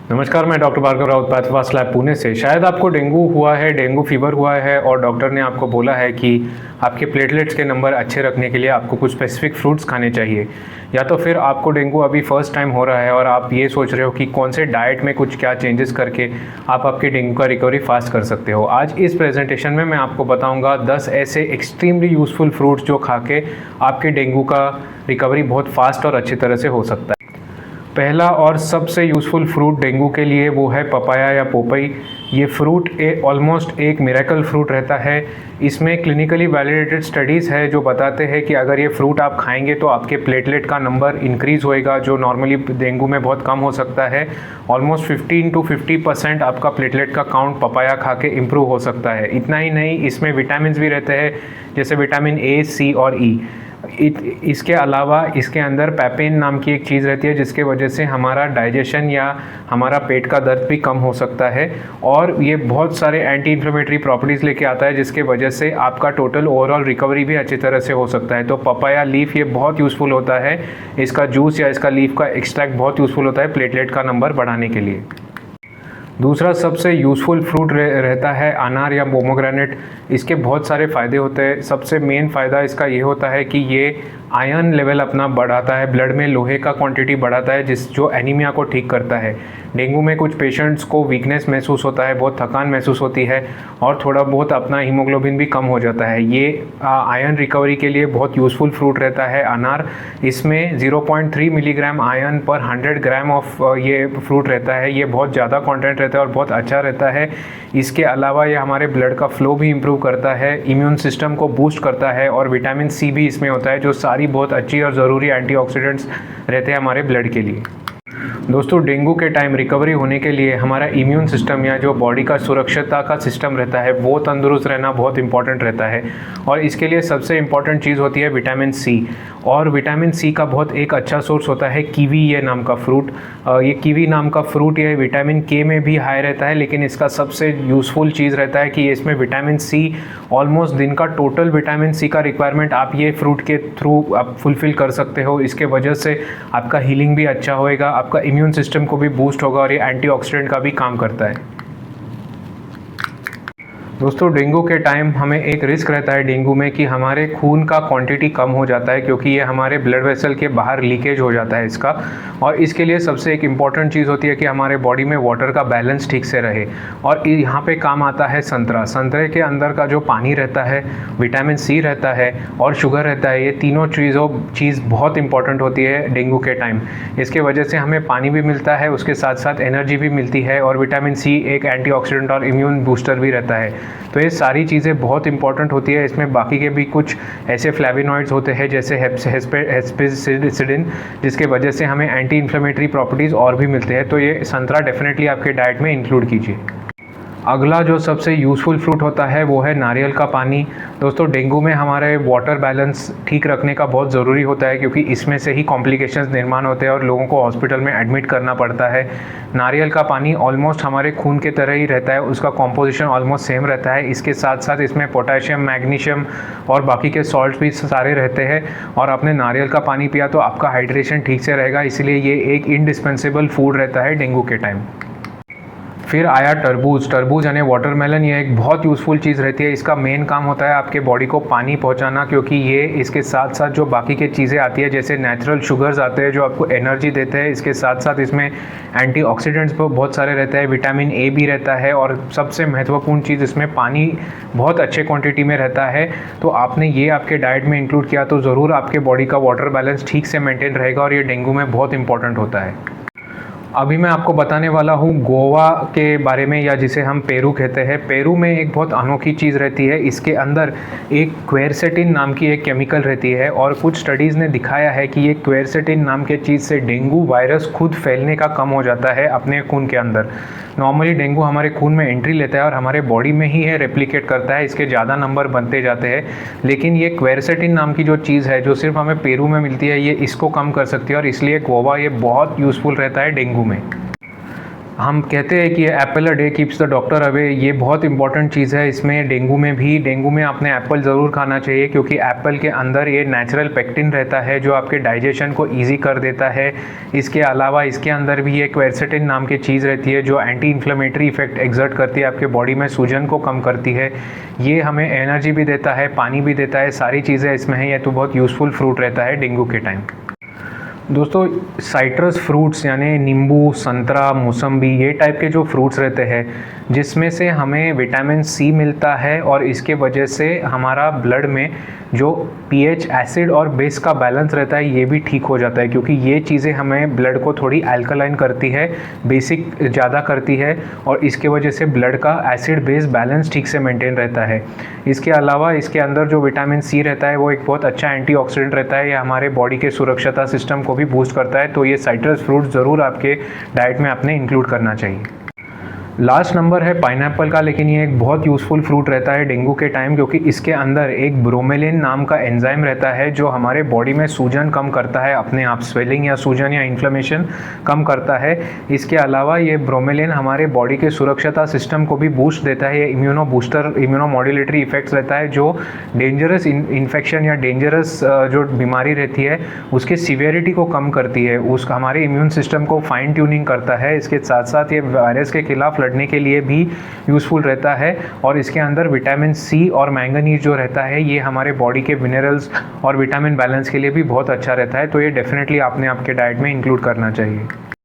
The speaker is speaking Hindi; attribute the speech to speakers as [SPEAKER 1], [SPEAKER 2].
[SPEAKER 1] नमस्कार, मैं डॉक्टर भार्गव राउत, पैथोफास्ट लैब पुणे से। शायद आपको डेंगू हुआ है, डेंगू फीवर हुआ है और डॉक्टर ने आपको बोला है कि आपके प्लेटलेट्स के नंबर अच्छे रखने के लिए आपको कुछ स्पेसिफिक फ्रूट्स खाने चाहिए। या तो फिर आपको डेंगू अभी फर्स्ट टाइम हो रहा है और आप ये सोच रहे हो कि कौन से डाइट में कुछ क्या चेंजेस करके आप आपके डेंगू का रिकवरी फास्ट कर सकते हो। आज इस प्रेजेंटेशन में मैं आपको बताऊंगा 10 ऐसे एक्सट्रीमली यूज़फुल फ्रूट्स जो खा के आपके डेंगू का रिकवरी बहुत फास्ट और अच्छी तरह से हो सकता है। पहला और सबसे यूज़फुल फ्रूट डेंगू के लिए वो है पपाया या पोपई। ये फ्रूट ऑलमोस्ट एक मिरेकल फ्रूट रहता है। इसमें क्लिनिकली वैलिडेटेड स्टडीज़ है जो बताते हैं कि अगर ये फ्रूट आप खाएंगे तो आपके प्लेटलेट का नंबर इंक्रीज़ होएगा, जो नॉर्मली डेंगू में बहुत कम हो सकता है। ऑलमोस्ट 15 to 50% आपका प्लेटलेट का काउंट पपाया खा के इम्प्रूव हो सकता है। इतना ही नहीं, इसमें विटामिन भी रहते हैं जैसे विटामिन ए, सी और ई। इसके अलावा इसके अंदर पैपेन नाम की एक चीज़ रहती है जिसके वजह से हमारा डाइजेशन या हमारा पेट का दर्द भी कम हो सकता है, और ये बहुत सारे एंटी इन्फ्लेमेटरी प्रॉपर्टीज़ लेके आता है जिसके वजह से आपका टोटल ओवरऑल रिकवरी भी अच्छी तरह से हो सकता है। तो पपाया लीफ ये बहुत यूज़फुल होता है। इसका जूस या इसका लीफ का एक्सट्रैक्ट बहुत यूज़फुल होता है प्लेटलेट का नंबर बढ़ाने के लिए। दूसरा सबसे यूज़फुल फ्रूट रहता है अनार या पोमोग्रेनेट। इसके बहुत सारे फ़ायदे होते हैं। सबसे मेन फ़ायदा इसका ये होता है कि ये आयरन लेवल अपना बढ़ाता है, ब्लड में लोहे का क्वांटिटी बढ़ाता है जो एनीमिया को ठीक करता है। डेंगू में कुछ पेशेंट्स को वीकनेस महसूस होता है, बहुत थकान महसूस होती है और थोड़ा बहुत अपना हीमोग्लोबिन भी कम हो जाता है। ये आयरन रिकवरी के लिए बहुत यूज़फुल फ्रूट रहता है अनार। इसमें 0.3 मिलीग्राम आयरन पर 100 ग्राम ऑफ ये फ्रूट रहता है। ये बहुत ज़्यादा कंटेंट रहता है और बहुत अच्छा रहता है। इसके अलावा ये हमारे ब्लड का फ्लो भी इम्प्रूव करता है, इम्यून सिस्टम को बूस्ट करता है, और विटामिन सी भी इसमें होता है जो सारी बहुत अच्छी और ज़रूरी एंटीऑक्सीडेंट्स रहते हैं हमारे ब्लड के लिए। दोस्तों, डेंगू के टाइम रिकवरी होने के लिए हमारा इम्यून सिस्टम या जो बॉडी का सुरक्षता का सिस्टम रहता है वो तंदुरुस्त रहना बहुत इंपॉर्टेंट रहता है, और इसके लिए सबसे इम्पॉर्टेंट चीज़ होती है विटामिन सी। और विटामिन सी का बहुत एक अच्छा सोर्स होता है कीवी ये नाम का फ्रूट। ये कीवी नाम का फ्रूट ये विटामिन के में भी हाई रहता है, लेकिन इसका सबसे यूज़फुल चीज़ रहता है कि इसमें विटामिन सी ऑलमोस्ट दिन का टोटल विटामिन सी का रिक्वायरमेंट आप ये फ्रूट के थ्रू आप फुलफ़िल कर सकते हो। इसके वजह से आपका हीलिंग भी अच्छा होएगा, आपका इम्यून सिस्टम को भी बूस्ट होगा और ये एंटीऑक्सीडेंट का भी काम करता है। दोस्तों, डेंगू के टाइम हमें एक रिस्क रहता है डेंगू में कि हमारे खून का क्वांटिटी कम हो जाता है, क्योंकि ये हमारे ब्लड वेसल के बाहर लीकेज हो जाता है इसका। और इसके लिए सबसे एक इम्पॉर्टेंट चीज़ होती है कि हमारे बॉडी में वाटर का बैलेंस ठीक से रहे, और यहाँ पे काम आता है संतरा। संतरे के अंदर का जो पानी रहता है, विटामिन सी रहता है और शुगर रहता है, ये तीनों चीज़ बहुत इंपॉर्टेंट होती है डेंगू के टाइम। इसके वजह से हमें पानी भी मिलता है, उसके साथ साथ एनर्जी भी मिलती है, और विटामिन सी एक एंटीऑक्सीडेंट और इम्यून बूस्टर भी रहता है। तो ये सारी चीज़ें बहुत इंपॉर्टेंट होती है। इसमें बाकी के भी कुछ ऐसे फ्लेविनॉइड्स होते हैं जैसे हेस्पेसिडिन, जिसके वजह से हमें एंटी इन्फ्लेमेटरी प्रॉपर्टीज़ और भी मिलते हैं। तो ये संतरा डेफिनेटली आपके डाइट में इंक्लूड कीजिए। अगला जो सबसे यूज़फुल फ्रूट होता है वो है नारियल का पानी। दोस्तों, डेंगू में हमारे वाटर बैलेंस ठीक रखने का बहुत ज़रूरी होता है, क्योंकि इसमें से ही कॉम्प्लिकेशंस निर्माण होते हैं और लोगों को हॉस्पिटल में एडमिट करना पड़ता है। नारियल का पानी ऑलमोस्ट हमारे खून के तरह ही रहता है, उसका कॉम्पोजिशन ऑलमोस्ट सेम रहता है। इसके साथ साथ इसमें पोटेशियम, मैग्नीशियम और बाकी के सॉल्ट भी सारे रहते हैं, और आपने नारियल का पानी पिया तो आपका हाइड्रेशन ठीक से रहेगा। इसलिए ये एक इंडिस्पेंसेबल फूड रहता है डेंगू के टाइम। फिर आया तरबूज यानी वाटरमेलन। ये एक बहुत यूज़फुल चीज़ रहती है। इसका मेन काम होता है आपके बॉडी को पानी पहुंचाना, क्योंकि ये इसके साथ साथ जो बाकी के चीज़ें आती है जैसे नेचुरल शुगर्स आते हैं जो आपको एनर्जी देते हैं। इसके साथ साथ इसमें एंटीऑक्सीडेंट्स बहुत सारे रहते हैं, विटामिन ए भी रहता है, और सबसे महत्वपूर्ण चीज़ इसमें पानी बहुत अच्छे क्वान्टिटी में रहता है। तो आपने ये आपके डाइट में इंक्लूड किया तो ज़रूर आपके बॉडी का वाटर बैलेंस ठीक से मेंटेन रहेगा, और ये डेंगू में बहुत इंपॉर्टेंट होता है। अभी मैं आपको बताने वाला हूँ गोवा के बारे में, या जिसे हम पेरू कहते हैं। पेरू में एक बहुत अनोखी चीज़ रहती है। इसके अंदर एक क्वेरसेटिन नाम की एक केमिकल रहती है, और कुछ स्टडीज़ ने दिखाया है कि ये क्वेरसेटिन नाम के चीज़ से डेंगू वायरस खुद फैलने का कम हो जाता है अपने खून के अंदर। नॉर्मली डेंगू हमारे खून में एंट्री लेता है और हमारे बॉडी में ही है रेप्लिकेट करता है, इसके ज़्यादा नंबर बनते जाते हैं। लेकिन ये क्वेरसेटिन नाम की जो चीज़ है जो सिर्फ हमें पेरू में मिलती है, ये इसको कम कर सकती है, और इसलिए गोवा ये बहुत यूज़फुल रहता है डेंगू में। हम कहते हैं कि Apple a day keeps the doctor away, ये बहुत इंपॉर्टेंट चीज़ है। इसमें डेंगू में आपने एप्पल ज़रूर खाना चाहिए, क्योंकि एप्पल के अंदर ये नेचुरल पेक्टिन रहता है जो आपके डाइजेशन को ईजी कर देता है। इसके अलावा इसके अंदर भी एक क्वेरसेटिन नाम की चीज़ रहती है जो एंटी इन्फ्लेमेटरी इफेक्ट एग्जर्ट करती है, आपके बॉडी में सूजन को कम करती है। ये हमें एनर्जी भी देता है, पानी भी देता है, सारी चीज़ें इसमें हैं। ये तो बहुत यूज़फुल फ्रूट रहता है डेंगू के टाइम। दोस्तों, साइट्रस फ्रूट्स यानी नींबू, संतरा, मौसम्बी, ये टाइप के जो फ्रूट्स रहते हैं जिसमें से हमें विटामिन सी मिलता है, और इसके वजह से हमारा ब्लड में जो पीएच, एसिड और बेस का बैलेंस रहता है ये भी ठीक हो जाता है, क्योंकि ये चीज़ें हमें ब्लड को थोड़ी अल्कलाइन करती है, बेसिक ज़्यादा करती है, और इसके वजह से ब्लड का एसिड बेस बैलेंस ठीक से मेंटेन रहता है। इसके अलावा इसके अंदर जो विटामिन सी रहता है वो एक बहुत अच्छा एंटीऑक्सीडेंट रहता है, ये हमारे बॉडी के सुरक्षता सिस्टम को भी बूस्ट करता है। तो ये साइट्रस फ्रूट ज़रूर आपके डाइट में आपने इंक्लूड करना चाहिए। लास्ट नंबर है पाइनएप्पल का, लेकिन ये एक बहुत यूज़फुल फ्रूट रहता है डेंगू के टाइम, क्योंकि इसके अंदर एक ब्रोमेलिन नाम का एंजाइम रहता है जो हमारे बॉडी में सूजन कम करता है, अपने आप स्वेलिंग या सूजन या इन्फ्लेमेशन कम करता है। इसके अलावा ये ब्रोमेलिन हमारे बॉडी के सुरक्षता सिस्टम को भी बूस्ट देता है। ये immuno booster, immuno modulatory effects रहता है जो डेंजरस इन्फेक्शन या डेंजरस जो बीमारी रहती है उसके सीवियरिटी को कम करती है, उसका हमारे इम्यून सिस्टम को फाइन ट्यूनिंग करता है। इसके साथ साथ ये वायरस के खिलाफ लड़ने के लिए भी यूज़फुल रहता है, और इसके अंदर विटामिन सी और मैंगनीज जो रहता है ये हमारे बॉडी के मिनरल्स और विटामिन बैलेंस के लिए भी बहुत अच्छा रहता है। तो ये डेफिनेटली आपने आपके डाइट में इंक्लूड करना चाहिए।